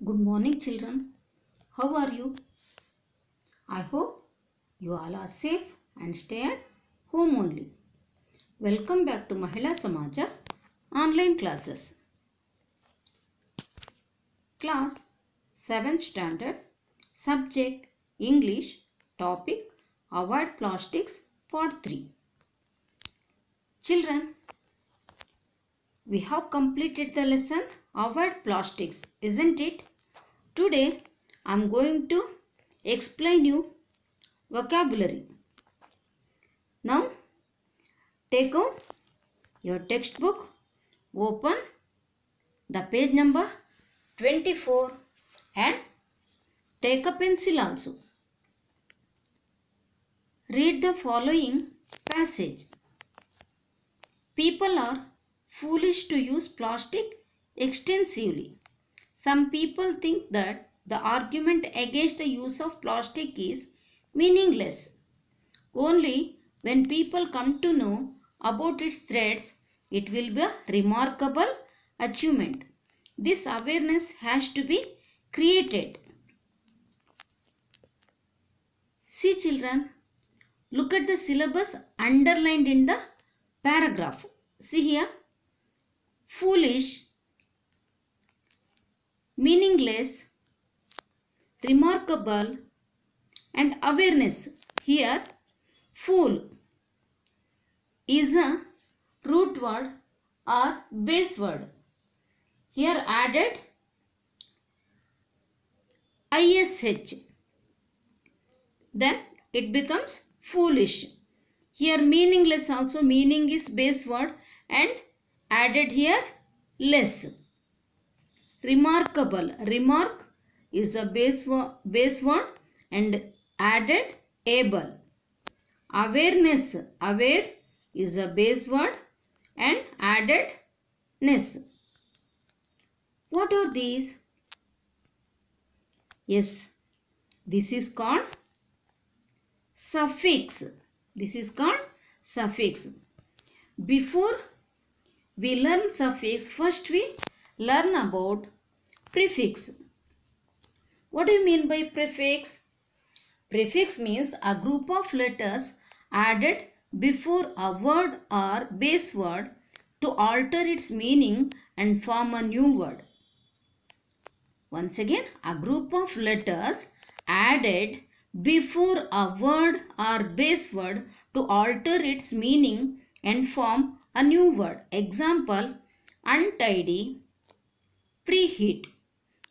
Good morning, children. How are you? I hope you all are safe and stay at home only. Welcome back to Mahila Samaja online classes. Class 7th Standard, Subject English, Topic Avoid Plastics, Part 3. Children, we have completed the lesson Avoid Plastics, isn't it? Today I am going to explain you vocabulary. Now take out your textbook, open the page number 24 and take a pencil also. Read the following passage. People are foolish to use plastic extensively. Some people think that the argument against the use of plastic is meaningless. Only when people come to know about its threats, it will be a remarkable achievement. This awareness has to be created. See children, look at the syllabus underlined in the paragraph. See here, foolish, meaningless, remarkable and awareness. Here, fool is a root word or base word. Here added ish. Then it becomes foolish. Here meaningless also, meaning is base word and added here less. Remarkable. Remark is a base word and added able. Awareness. Aware is a base word and added ness. What are these? Yes, this is called suffix. This is called suffix. Before we learn suffix, first we learn about prefix. What do you mean by prefix? Prefix means a group of letters added before a word or base word to alter its meaning and form a new word. Once again, a group of letters added before a word or base word to alter its meaning and form a new word. Example, untidy, preheat.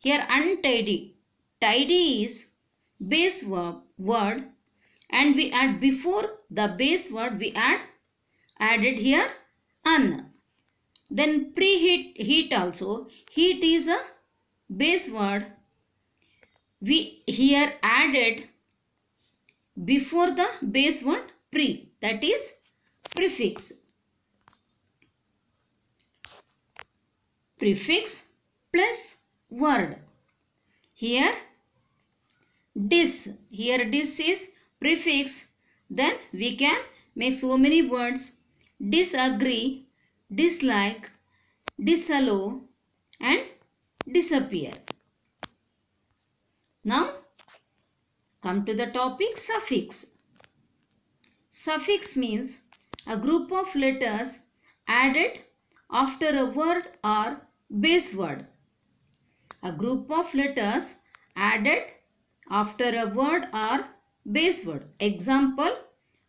Here untidy, tidy is base word and we add before the base word we added here un. Then preheat, heat also, heat is a base word. We here added before the base word pre, that is prefix. Prefix plus word. Here dis. Here dis is prefix. Then we can make so many words. Disagree, dislike, disallow and disappear. Now come to the topic suffix. Suffix means a group of letters added after a word or base word. A group of letters added after a word or base word. Example,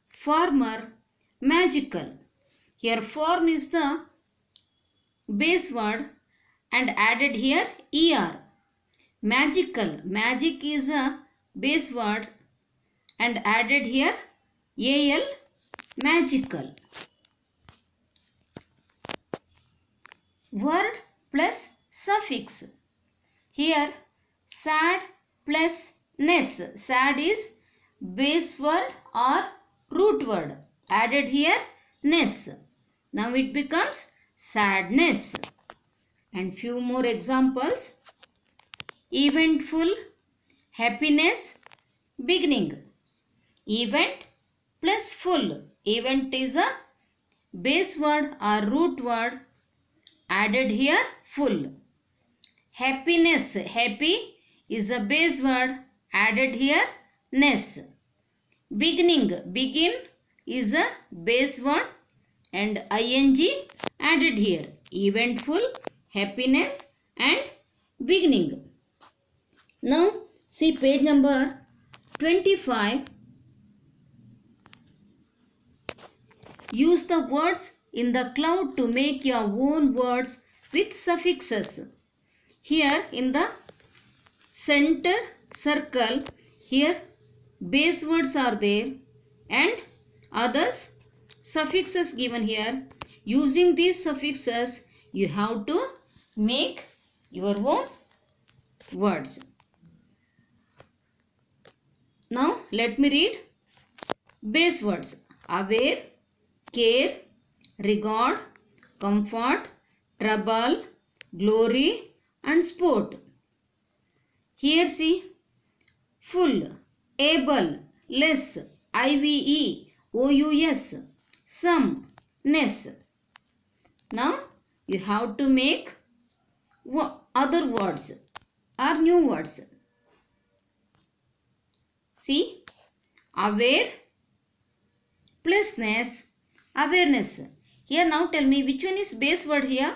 farmer, magical. Here form is the base word and added here er. Magical, magic is a base word and added here al, magical. Word plus suffix. Here sad plus ness. Sad is base word or root word. Added here ness. Now it becomes sadness. And few more examples. Eventful, happiness, beginning. Event plus full. Event is a base word or root word. Added here full. Happiness. Happy is a base word. Added here ness. Beginning. Begin is a base word and ing added here. Eventful, happiness and beginning. Now see page number 25. Use the words in the cloud to make your own words with suffixes. Here in the center circle, here base words are there and others suffixes given here. Using these suffixes, you have to make your own words. Now let me read base words. Aware, care, regard, comfort, trouble, glory and sport. Here see full, able, less, IVE, OUS, some, ness. Now you have to make other words or new words. See, aware plus ness, awareness. Here now tell me which one is base word here?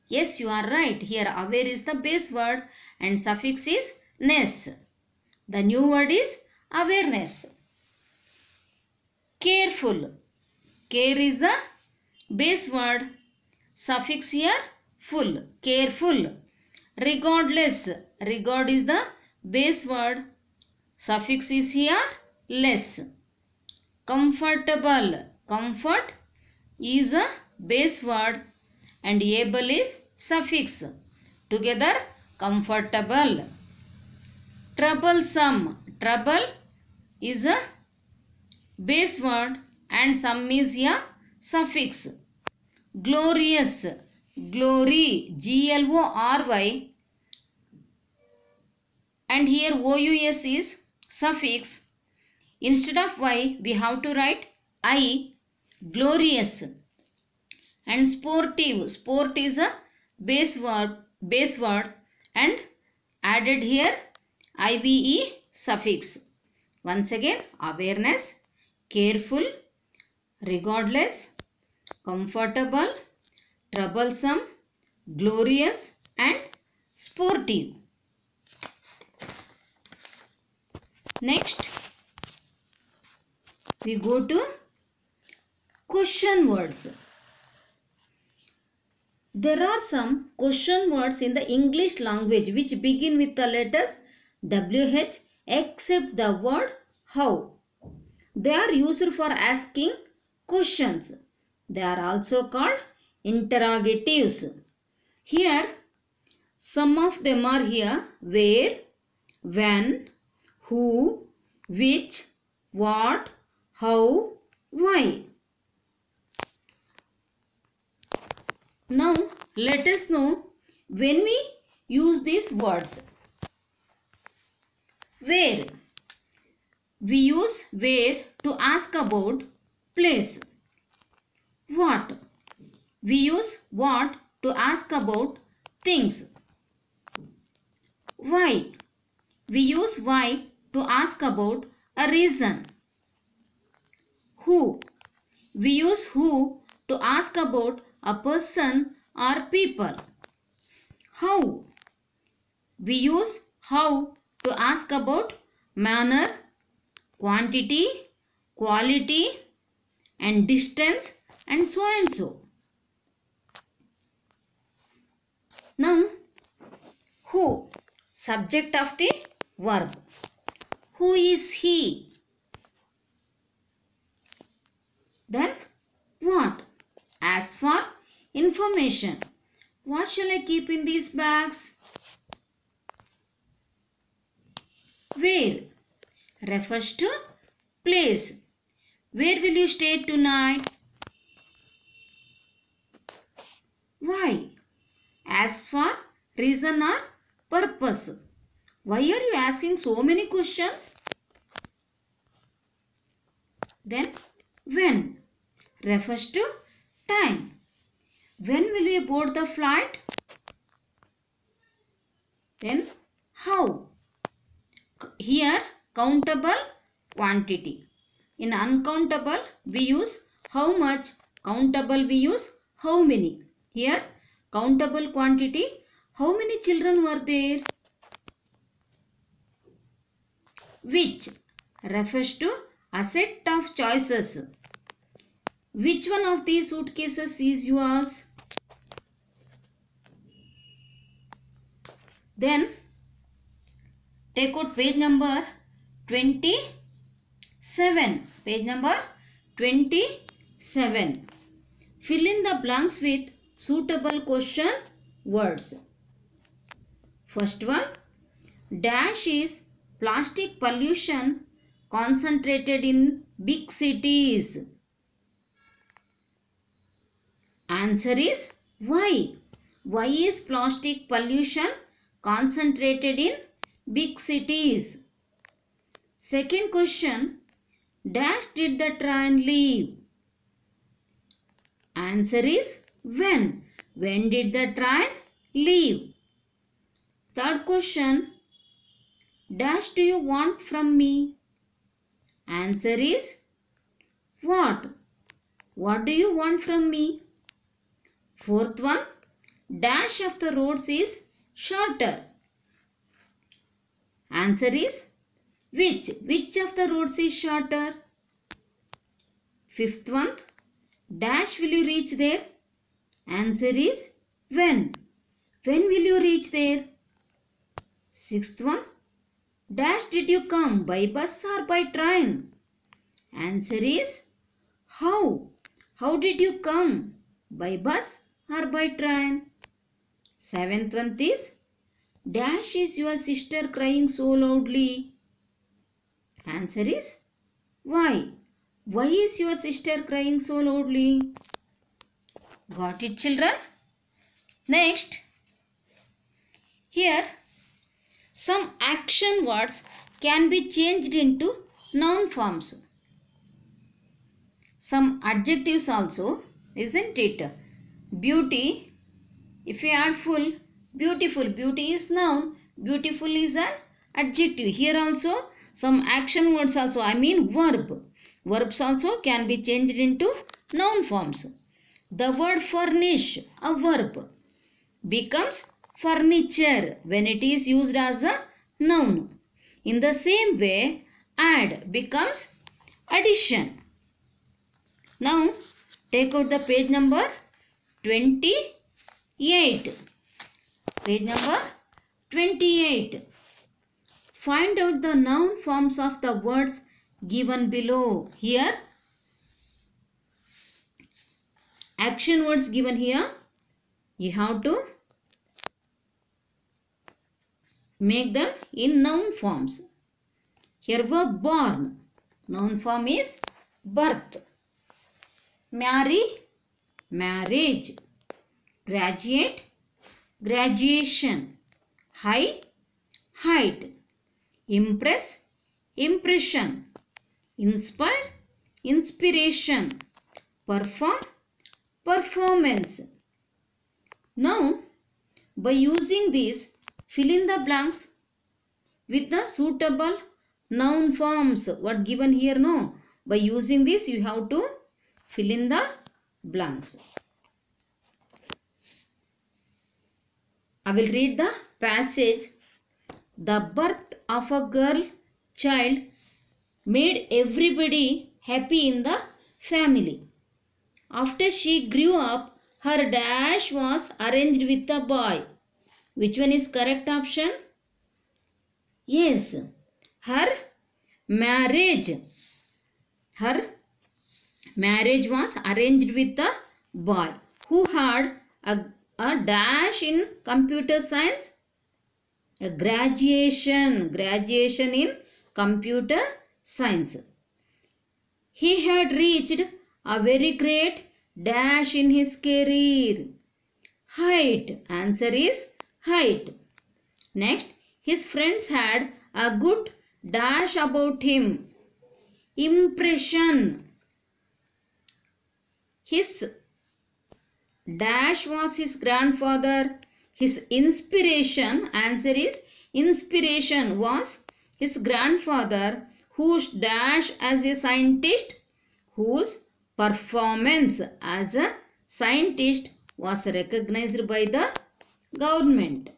Yes, you are right. Here aware is the base word and suffix is ness. The new word is awareness. Careful. Care is the base word. Suffix here full. Careful. Regardless. Regard is the base word. Suffix is here less. Comfortable. Comfort is a base word and able is suffix. Together comfortable. Troublesome. Trouble is a base word and some is a suffix. Glorious. Glory. GLORY and here OUS is suffix. Instead of Y we have to write I. Glorious. And sportive. Sport is a base word and added here IVE suffix. Once again, awareness, careful, regardless, comfortable, troublesome, glorious and sportive. Next, we go to question words. There are some question words in the English language which begin with the letters WH except the word how. They are used for asking questions. They are also called interrogatives. Here, some of them are here where, when, who, which, what, how, why. Now, let us know when we use these words. Where. We use where to ask about place. What. We use what to ask about things. Why. We use why to ask about a reason. Who. We use who to ask about a person or people. How. We use how to ask about manner, quantity, quality and distance and so and so. Now, who, subject of the verb. Who is he? Then what? As for information. What shall I keep in these bags? Where refers to place. Where will you stay tonight? Why? As for reason or purpose. Why are you asking so many questions? Then when refers to time. When will you board the flight? Then how? Here countable quantity. In uncountable we use how much, countable we use how many. Here countable quantity, how many children were there? Which refers to a set of choices. Which one of these suitcases is yours? Then take out page number 27. Page number 27. Fill in the blanks with suitable question words. First one, dash is plastic pollution concentrated in big cities. Answer is why? Why is plastic pollution concentrated in big cities? Second question, dash did the train leave? Answer is when? When did the train leave? Third question, dash do you want from me? Answer is what? What do you want from me? Fourth one, dash of the roads is shorter. Answer is which? Which of the roads is shorter? Fifth one, dash will you reach there? Answer is when? When will you reach there? Sixth one, dash did you come, by bus or by train? Answer is how? How did you come? By bus or by train? Seventh one is, dash is your sister crying so loudly? Answer is why? Why is your sister crying so loudly? Got it, children? Next, here some action words can be changed into noun forms. Some adjectives also, isn't it? Beauty, if you add full, beautiful. Beauty is noun, beautiful is an adjective. Here also some action words also, I mean verb. Verbs also can be changed into noun forms. The word furnish, a verb, becomes furniture when it is used as a noun. In the same way, add becomes addition. Now, take out the page number 28. Page number 28. Find out the noun forms of the words given below. Here, action words given here. You have to make them in noun forms. Here, verb born. Noun form is birth. Marry, marriage. Graduate, graduation. High, height. Impress, impression. Inspire, inspiration. Perform, performance. Now, by using this, fill in the blanks with the suitable noun forms. What given here? No. By using this, you have to fill in the blanks. I will read the passage. The birth of a girl child made everybody happy in the family. After she grew up, her dash was arranged with a boy. Which one is correct option? Yes, her marriage. Her marriage was arranged with a boy who had a dash in computer science, a graduation in computer science. He had reached a very great dash in his career. Height. Answer is height. Next, his friends had a good dash about him. Impression. His dash was his grandfather. His inspiration, answer is inspiration, was his grandfather, whose dash as a scientist, whose performance as a scientist was recognized by the government.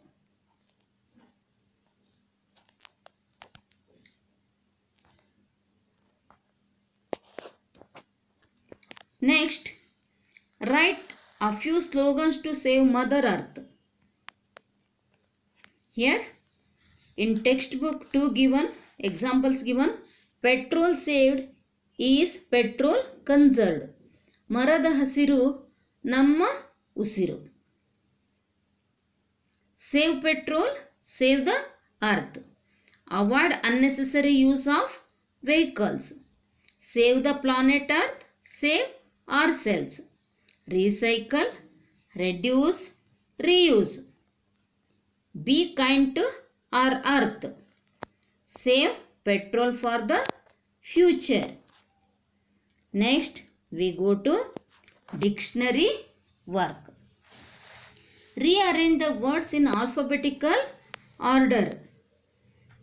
Next, write a few slogans to save Mother Earth. Here, in textbook 2 given, examples given, petrol saved is petrol conserved. Marada hasiru namma usiru. Save petrol, save the earth. Avoid unnecessary use of vehicles. Save the planet Earth, save ourselves. Recycle, reduce, reuse. Be kind to our earth. Save petrol for the future. Next, we go to dictionary work. Rearrange the words in alphabetical order.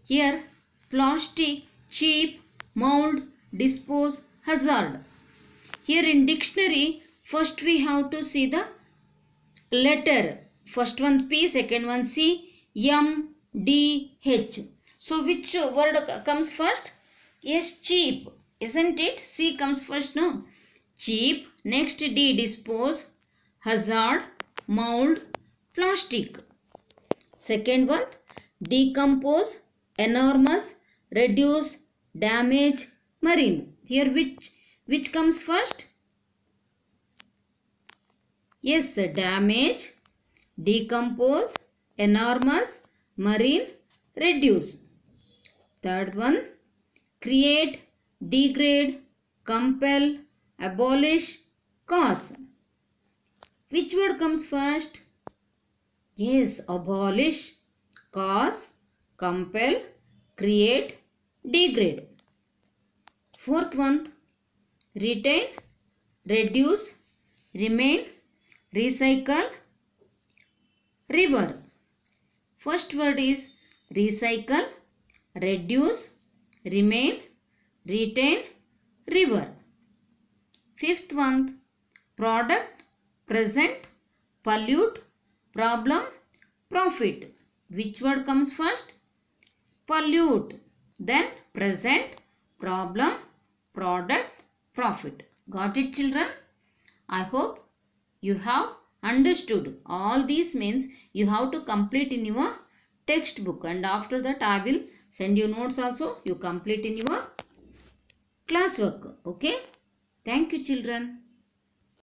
Here, plastic, cheap, mold, dispose, hazard. Here in dictionary, first we have to see the letter. First one P, second one C, M, D, H. So which word comes first? Yes, cheap. Isn't it? C comes first, no? Cheap. Next D, dispose, hazard, mold, plastic. Second one, decompose, enormous, reduce, damage, marine. Here which comes first? Yes, damage, decompose, enormous, marine, reduce. Third one, create, degrade, compel, abolish, cause. Which word comes first? Yes, abolish, cause, compel, create, degrade. Fourth one, retain, reduce, remain, recycle, river. First word is recycle, reduce, remain, retain, river. Fifth one, product, present, pollute, problem, profit. Which word comes first? Pollute. Then present, problem, product, profit. Got it, children? I hope you have understood. All these means you have to complete in your textbook, and after that I will send you notes also. You complete in your classwork. Okay? Thank you, children.